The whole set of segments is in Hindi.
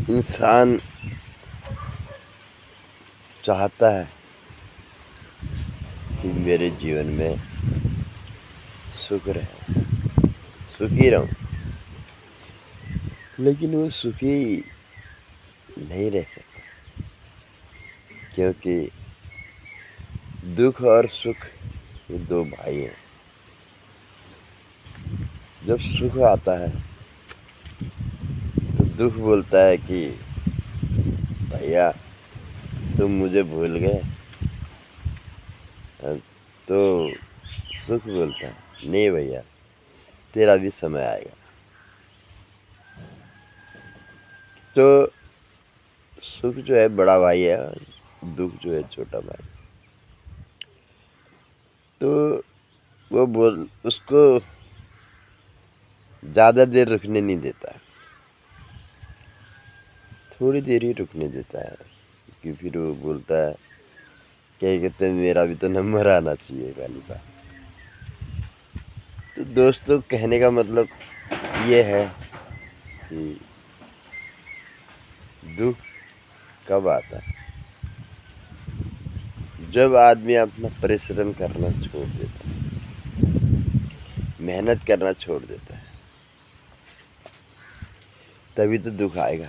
इंसान चाहता है कि मेरे जीवन में सुख रहे, सुखी रहूं, लेकिन वो सुखी नहीं रह सकता, क्योंकि दुख और सुख ये दो भाई हैं। जब सुख आता है तो दुख बोलता है कि भैया तुम मुझे भूल गए। तो सुख बोलता है नहीं भैया, तेरा भी समय आएगा। तो सुख जो है बड़ा भाई है और दुख जो है छोटा भाई। तो वो बोल उसको ज़्यादा देर रुकने नहीं देता है, थोड़ी देर ही रुकने देता है, क्योंकि फिर वो बोलता है क्या कहते हैं, मेरा भी तो नंबर आना चाहिए वाली बात। तो दोस्तों, कहने का मतलब ये है कि दुख कब आता है? जब आदमी अपना परिश्रम करना छोड़ देता है, मेहनत करना छोड़ देता है, तभी तो दुख आएगा।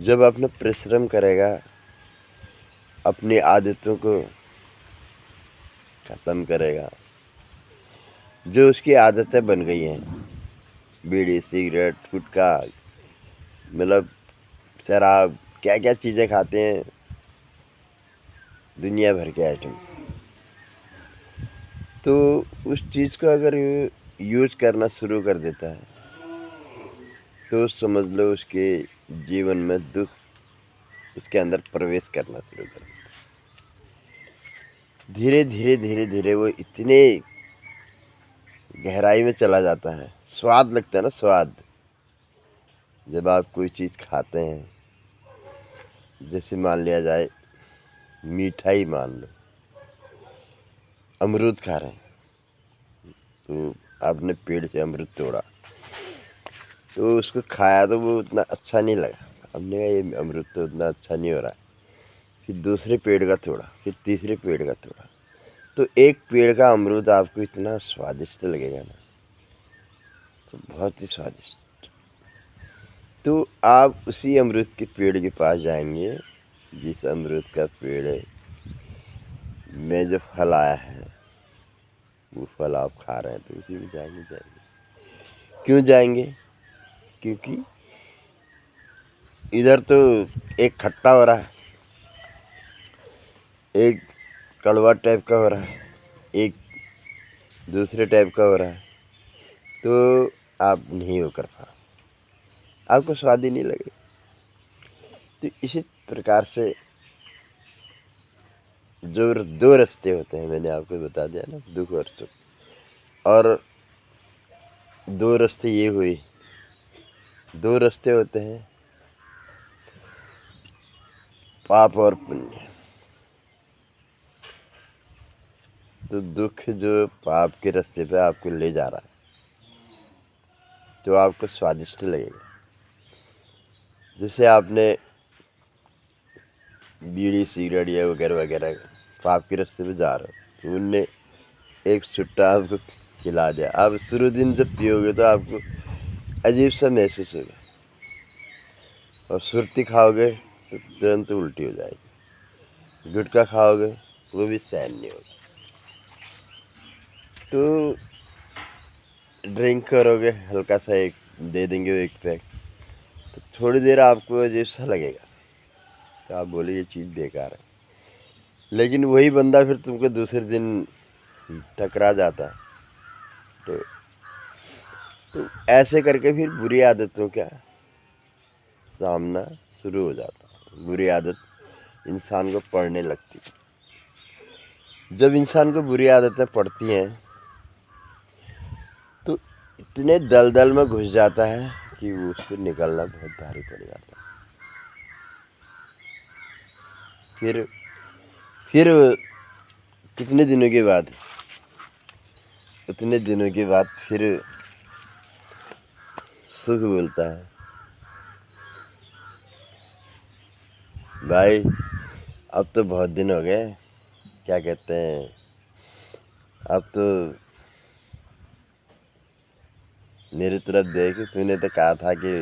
जब अपना परिश्रम करेगा, अपनी आदतों को ख़त्म करेगा, जो उसकी आदतें बन गई हैं, बीड़ी, सिगरेट, गुटखा, मतलब शराब, क्या क्या चीज़ें खाते हैं, दुनिया भर के आइटम। तो उस चीज़ को अगर यूज करना शुरू कर देता है तो समझ लो उसके जीवन में दुख उसके अंदर प्रवेश करना शुरू कर देता है। धीरे धीरे धीरे धीरे वो इतने गहराई में चला जाता है। स्वाद लगता है ना, स्वाद। जब आप कोई चीज़ खाते हैं, जैसे मान लिया जाए मिठाई, मान लो अमरूद खा रहे हैं, तो आपने पेड़ से अमरूद तोड़ा, तो उसको खाया तो वो उतना अच्छा नहीं लगा। हमने कहा ये अमरूद तो उतना अच्छा नहीं हो रहा है। फिर दूसरे पेड़ का तोड़ा, फिर तीसरे पेड़ का तोड़ा, तो एक पेड़ का अमरूद आपको इतना स्वादिष्ट लगेगा ना, तो बहुत ही स्वादिष्ट। तो आप उसी अमरूद के पेड़ के पास जाएंगे जिस अमरूद का पेड़ में जो फल आया है, वो फल आप खा रहे हैं, तो उसी में जाएंगे। क्यों जाएंगे? क्योंकि इधर तो एक खट्टा हो रहा है, एक कड़वा टाइप का हो रहा है, एक दूसरे टाइप का हो रहा है, तो आप नहीं वो कर पा, आपको स्वाद ही नहीं लगे। तो इसी प्रकार से जो दो रास्ते होते हैं, मैंने आपको बता दिया ना, दुख और सुख। और दो रास्ते ये हुए, दो रास्ते होते हैं पाप और पुण्य। तो दुख जो पाप के रास्ते पे आपको ले जा रहा है, तो आपको स्वादिष्ट लगेगा। जैसे आपने बीड़ी, सिगरेट या वगैरह वगैरह पाप के रास्ते पे जा रहे हो, तो उनने एक सुट्टा आपको खिला दिया, आप शुरू दिन जब पियोगे तो आपको अजीब सा महसूस होगा, और सुरती खाओगे तो तुरंत उल्टी हो जाएगी, गुटखा खाओगे वो भी सहन नहीं होगा। तो ड्रिंक करोगे, हल्का सा एक दे देंगे एक पैक, तो थोड़ी देर आपको अजीब सा लगेगा, तो आप बोले ये चीज़ बेकार है। लेकिन वही बंदा फिर तुमको दूसरे दिन टकरा जाता है। तो ऐसे करके फिर बुरी आदतों का सामना शुरू हो जाता है। बुरी आदत इंसान को पड़ने लगती है। जब इंसान को बुरी आदतें पड़ती हैं तो इतने दलदल में घुस जाता है कि वो उसको निकलना बहुत भारी पड़ जाता है। फिर कितने दिनों के बाद, उतने दिनों के बाद फिर सुख बोलता है भाई अब तो बहुत दिन हो गए, क्या कहते हैं, अब तो मेरी तरफ देख। तूने तो कहा था कि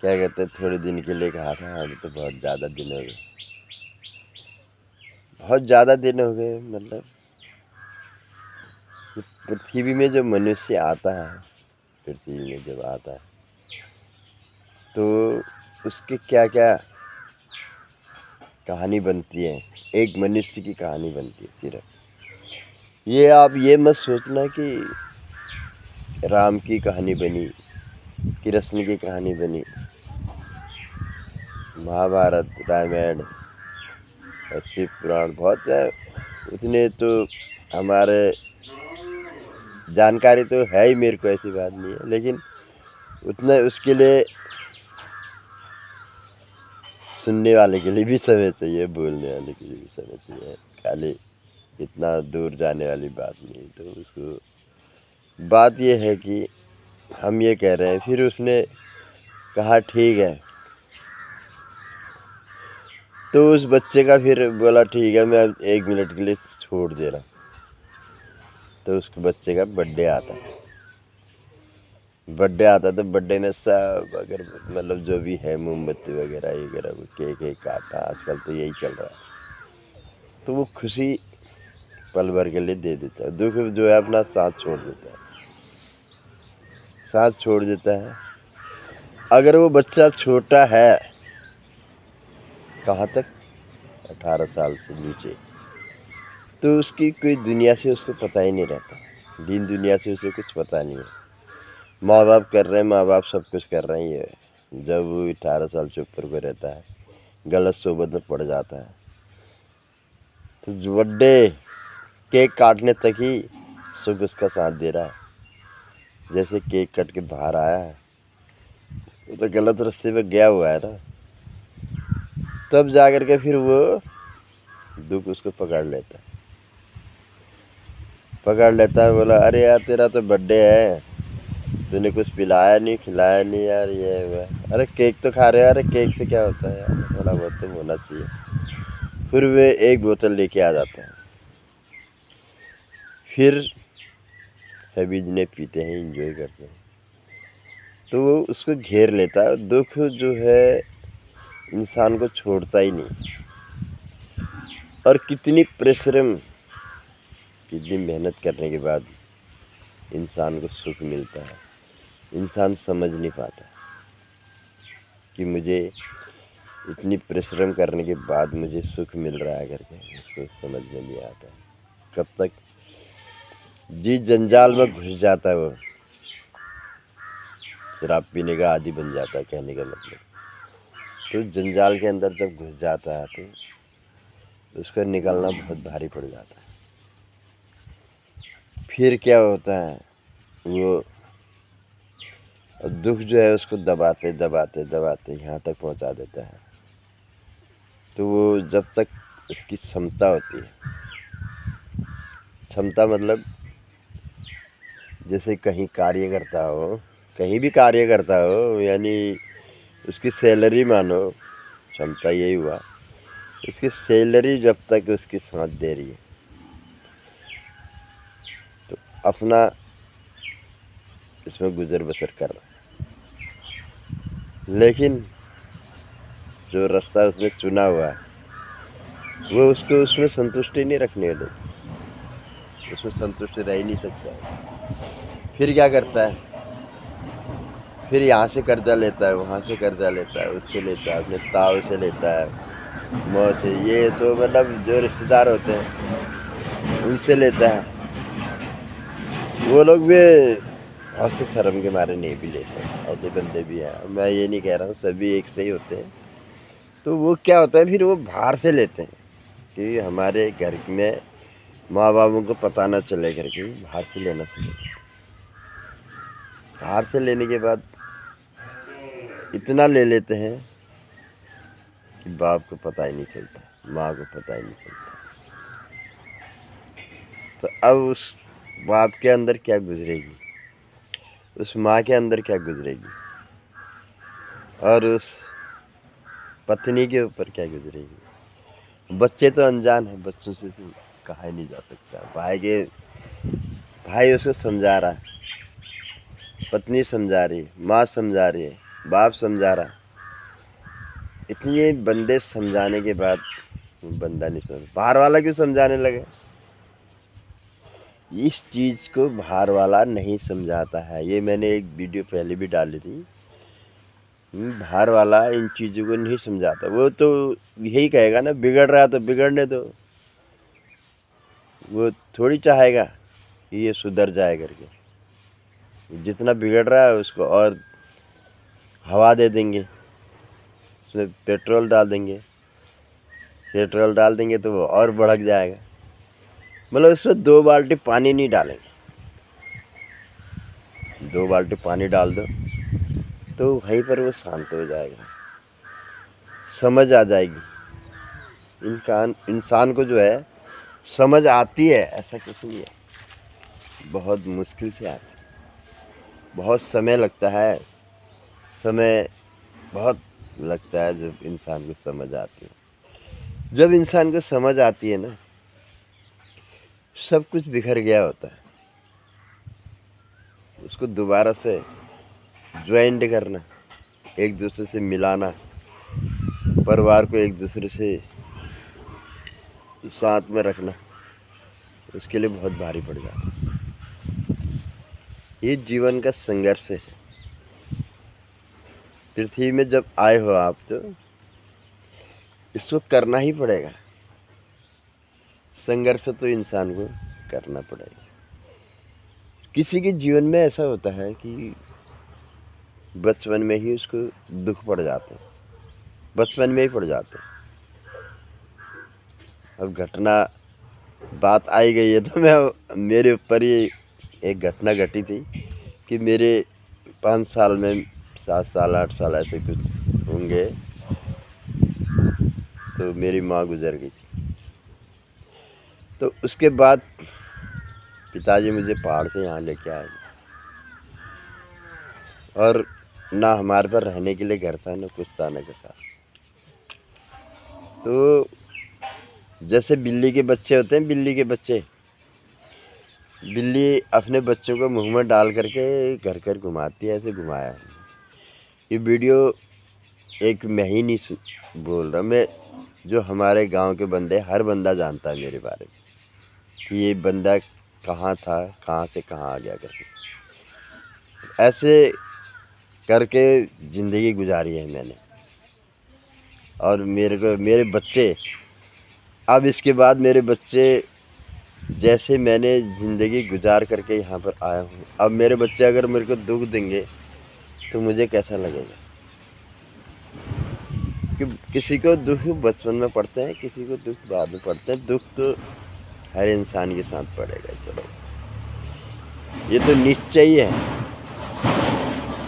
क्या कहते हैं, थोड़े दिन के लिए कहा था। अभी तो बहुत ज़्यादा दिन हो गए, बहुत ज़्यादा दिन हो गए। मतलब पृथ्वी में जो मनुष्य आता है, पृथ्वी में जब आता है तो उसके क्या क्या कहानी बनती है। एक मनुष्य की कहानी बनती है सिर्फ। ये आप ये मत सोचना कि राम की कहानी बनी, कृष्ण की कहानी बनी, महाभारत, रामायण और शिव पुराण बहुत है। उतने तो हमारे जानकारी तो है ही, मेरे को ऐसी बात नहीं है, लेकिन उतना उसके लिए सुनने वाले के लिए भी समय चाहिए, बोलने वाले के लिए भी समय चाहिए। खाली इतना दूर जाने वाली बात नहीं। तो उसको बात ये है कि हम ये कह रहे हैं, फिर उसने कहा ठीक है। तो उस बच्चे का फिर बोला ठीक है, मैं अब 1 मिनट के लिए छोड़ दे रहा। तो उस बच्चे का बर्थडे आता है। तो बर्थडे में सब अगर मतलब जो भी है मोमबत्ती वगैरह वगैरह केक काटा, आजकल तो यही चल रहा है। तो वो खुशी पल भर के लिए दे देता है, दुख जो है अपना साथ छोड़ देता है, अगर वो बच्चा छोटा है, कहाँ तक, 18 साल से नीचे, तो उसकी कोई दुनिया से उसको पता ही नहीं रहता। दीन दुनिया से उसे कुछ पता नहीं है। माँ बाप कर रहे हैं, माँ बाप सब कुछ कर रहे हैं। ये जब वो 18 साल से ऊपर को रहता है, गलत सोबत में पड़ जाता है, तो बर्थडे केक काटने तक ही सुख उसका साथ दे रहा है। जैसे केक कट के बाहर आया है, वो तो गलत रास्ते पे गया हुआ है ना। तब जाकर के फिर वो दुख उसको पकड़ लेता है। बोला अरे यार तेरा तो बर्थडे है, तूने कुछ पिलाया नहीं, खिलाया नहीं यार, ये वह। अरे केक तो खा रहे हो, अरे केक से क्या होता है यार, थोड़ा बहुत तो होना चाहिए। फिर वे एक बोतल लेके आ जाता है। फिर सभी जने पीते हैं, एंजॉय करते हैं। तो वो उसको घेर लेता है। दुख जो है इंसान को छोड़ता ही नहीं। और कितनी परिश्रम, कितनी मेहनत करने के बाद इंसान को सुख मिलता है, इंसान समझ नहीं पाता कि मुझे इतनी परिश्रम करने के बाद मुझे सुख मिल रहा है करके, उसको समझ में नहीं आता। कब तक जिस जंजाल में घुस जाता है वो शराब पीने का आदी बन जाता है, कहने का मतलब। तो जंजाल के अंदर जब घुस जाता है तो उसका निकलना बहुत भारी पड़ जाता है। फिर क्या होता है, वो दुख जो है उसको दबाते यहाँ तक पहुंचा देता है। तो वो जब तक इसकी क्षमता होती है, क्षमता मतलब जैसे कहीं भी कार्य करता हो, यानी उसकी सैलरी मानो, क्षमता यही हुआ, उसकी सैलरी जब तक उसकी साथ दे रही है तो अपना इसमें गुजर बसर कर रहा है। लेकिन जो रास्ता उसने चुना हुआ है वो उसको उसमें संतुष्टि नहीं रखने देता, उसमें संतुष्ट रह ही नहीं सकता। फिर क्या करता है, फिर यहाँ से कर्जा लेता है, वहाँ से कर्जा लेता है, उससे लेता है, अपने ताऊ से लेता है, मौत से, ये सो मतलब जो रिश्तेदार होते हैं उनसे लेता है। वो लोग भी बहुत से शर्म के मारे नहीं भी लेते हैं, ऐसे बंदे भी हैं। मैं ये नहीं कह रहा हूँ सभी एक से ही होते हैं। तो वो क्या होता है, फिर वो बाहर से लेते हैं कि हमारे घर में माँ बापों को पता ना चले करके बाहर से लेना चाहिए। बाहर से लेने के बाद इतना ले लेते हैं कि बाप को पता ही नहीं चलता, माँ को पता ही नहीं चलता। तो अब उस बाप के अंदर क्या गुजरेगी, उस माँ के अंदर क्या गुजरेगी, और उस पत्नी के ऊपर क्या गुजरेगी। बच्चे तो अनजान है, बच्चों से तो कहा ही नहीं जा सकता। भाई उसको समझा रहा है, पत्नी समझा रही है, माँ समझा रही है, बाप समझा रहा है। इतने बंदे समझाने के बाद वो बंदा नहीं समझ, बाहर वाला क्यों समझाने लगे। इस चीज़ को बाहर वाला नहीं समझाता है। ये मैंने एक वीडियो पहले भी डाली थी। बाहर वाला इन चीज़ों को नहीं समझाता। वो तो यही कहेगा ना, बिगड़ रहा है तो बिगड़ने दो। वो थोड़ी चाहेगा कि ये सुधर जाए करके। जितना बिगड़ रहा है उसको और हवा दे देंगे, उसमें पेट्रोल डाल देंगे। पेट्रोल डाल देंगे तो वो और भड़क जाएगा। मतलब उसमें 2 बाल्टी पानी नहीं डालेंगे। 2 बाल्टी पानी डाल दो तो वहीं पर वो शांत हो जाएगा, समझ आ जाएगी। इंसान को जो है समझ आती है, ऐसा कुछ नहीं है। बहुत मुश्किल से आती है, बहुत समय लगता है। समय बहुत लगता है जब इंसान को समझ आती है। जब इंसान को समझ आती है ना, सब कुछ बिखर गया होता है। उसको दोबारा से ज्वाइंट करना, एक दूसरे से मिलाना, परिवार को एक दूसरे से साथ में रखना, उसके लिए बहुत भारी पड़ जाता है। ये जीवन का संघर्ष है। पृथ्वी में जब आए हो आप तो इसको करना ही पड़ेगा। संघर्ष तो इंसान को करना पड़ेगा। किसी के जीवन में ऐसा होता है कि बचपन में ही उसको दुख पड़ जाते हैं, बचपन में ही पड़ जाते हैं। अब बात आई गई है तो मैं मेरे ऊपर ही एक घटना घटी थी कि मेरे 5 साल में 7 साल 8 साल ऐसे कुछ होंगे, तो मेरी माँ गुजर गई थी। तो उसके बाद पिताजी मुझे पहाड़ से यहाँ लेके आए और ना हमारे पर रहने के लिए घर था, ना कुछ था, ना कुछ था। तो जैसे बिल्ली के बच्चे होते हैं, बिल्ली अपने बच्चों को मुंह में डाल करके घर घर घुमाती है, ऐसे घुमाया। ये वीडियो एक मैं ही नहीं बोल रहा, मैं जो हमारे गांव के बंदे, हर बंदा जानता है मेरे बारे में कि ये बंदा कहाँ था, कहाँ से कहाँ आ गया करके। ऐसे करके ज़िंदगी गुजारी है मैंने। और मेरे बच्चे, अब इसके बाद मेरे बच्चे, जैसे मैंने ज़िंदगी गुजार करके यहाँ पर आया हूँ, अब मेरे बच्चे अगर मेरे को दुख देंगे तो मुझे कैसा लगेगा। कि किसी को दुख बचपन में पड़ते हैं, किसी को दुख बाद में पड़ते हैं। दुख तो हर इंसान के साथ पड़ेगा। चलो, ये तो निश्चय ही है।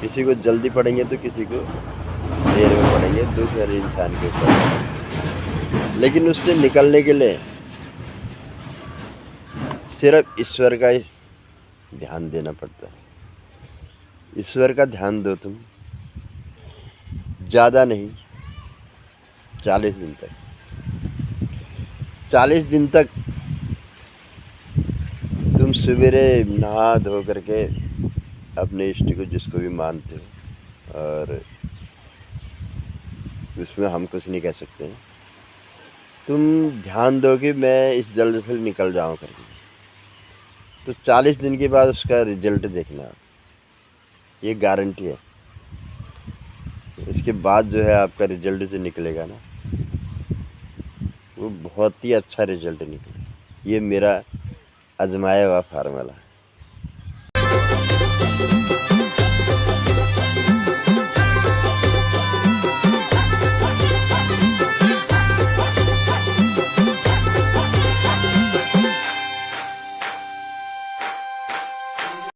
किसी को जल्दी पड़ेंगे तो किसी को देर में पड़ेंगे। दुख हर इंसान के ऊपर, लेकिन उससे निकलने के लिए सिर्फ ईश्वर का ही ध्यान देना पड़ता है। ईश्वर का ध्यान दो तुम, ज़्यादा नहीं, 40 दिन तक। 40 दिन तक तुम सवेरे नहा धो करके अपने इष्ट को, जिसको भी मानते हो, और उसमें हम कुछ नहीं कह सकते हैं, तुम ध्यान दो कि मैं इस जल्द से निकल जाऊँ करके। तो 40 दिन के बाद उसका रिजल्ट देखना, ये गारंटी है। इसके बाद जो है आपका रिजल्ट जो निकलेगा ना, वो बहुत ही अच्छा रिजल्ट निकलेगा। ये मेरा आजमाया हुआ फार्मूला है।